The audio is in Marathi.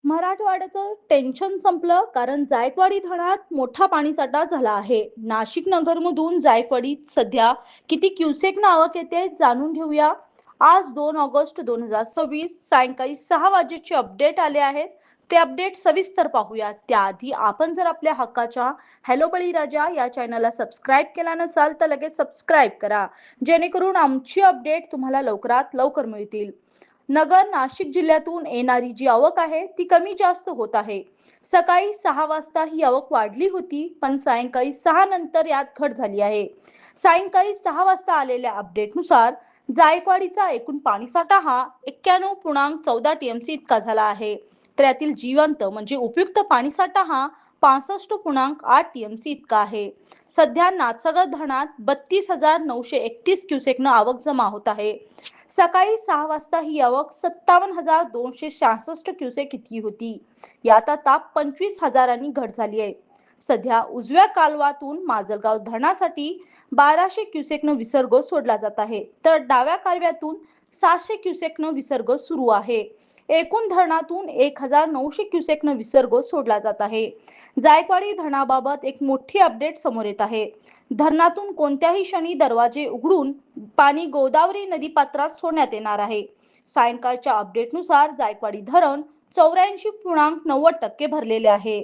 मराठवाड्याचं टेन्शन संपलं कारण जायकवाडी धरणात मोठा पाणीसाठा झाला आहे. नाशिक नगरमधून जायकवाडीत सध्या किती क्युसेक आवक येते जाणून घेऊया. आज 2 ऑगस्ट 2026 सायंकाळी 6 वाजेचे अपडेट आले आहेत. ते अपडेट सविस्तर पाहूया. त्याआधी आपण जर आपल्या हक्काच्या हॅलो बळीराजा या चॅनलला सबस्क्राईब केला नसाल तर लगेच सबस्क्राईब करा, जेणेकरून आमची अपडेट तुम्हाला लवकरात लवकर मिळतील. नगर नाशिक जिल्ह्यातून येणारी जी आवक आहे ती कमी जास्त होत आहे. सकाळी 6 वाजता ही आवक वाढली होती, पण सायंकाळी 6 नंतर यात घट झाली आहे. सायंकाळी 6 वाजता आलेल्या अपडेटनुसार जायकवाडीचा एकूण पाणीसाठा हा 91.14 टीएमसी इतका झाला आहे. तर यातील जिवंत म्हणजे उपयुक्त पाणीसाठा हा 65.8 टीएमसी इतका आहे. सध्या नाथसागर धरणात 32,931 क्युसेकनं आवक जमा होत आहे. सकाळी 6 वाजता ही आवक 57,266 क्युसेक इतकी होती. यात आता 25,000 घट झाली आहे. सध्या उजव्या कालव्यातून माजलगाव धरणासाठी 1200 क्युसेकनं विसर्ग सोडला जात आहे, तर डाव्या कालव्यातून 700 क्युसेकनं विसर्ग सुरू आहे. एकूण धरणातून 1,900 क्युसेकनं विसर्ग सोडला जात आहे. जायकवाडी धरणाबाबत एक मोठी अपडेट समोर येत आहे. धरणातून कोणत्याही क्षणी दरवाजे उघडून पाणी गोदावरी नदीपात्रात सोडण्यात येणार आहे. सायंकाळच्या अपडेटनुसार जायकवाडी धरण 84.90% भरलेले आहे.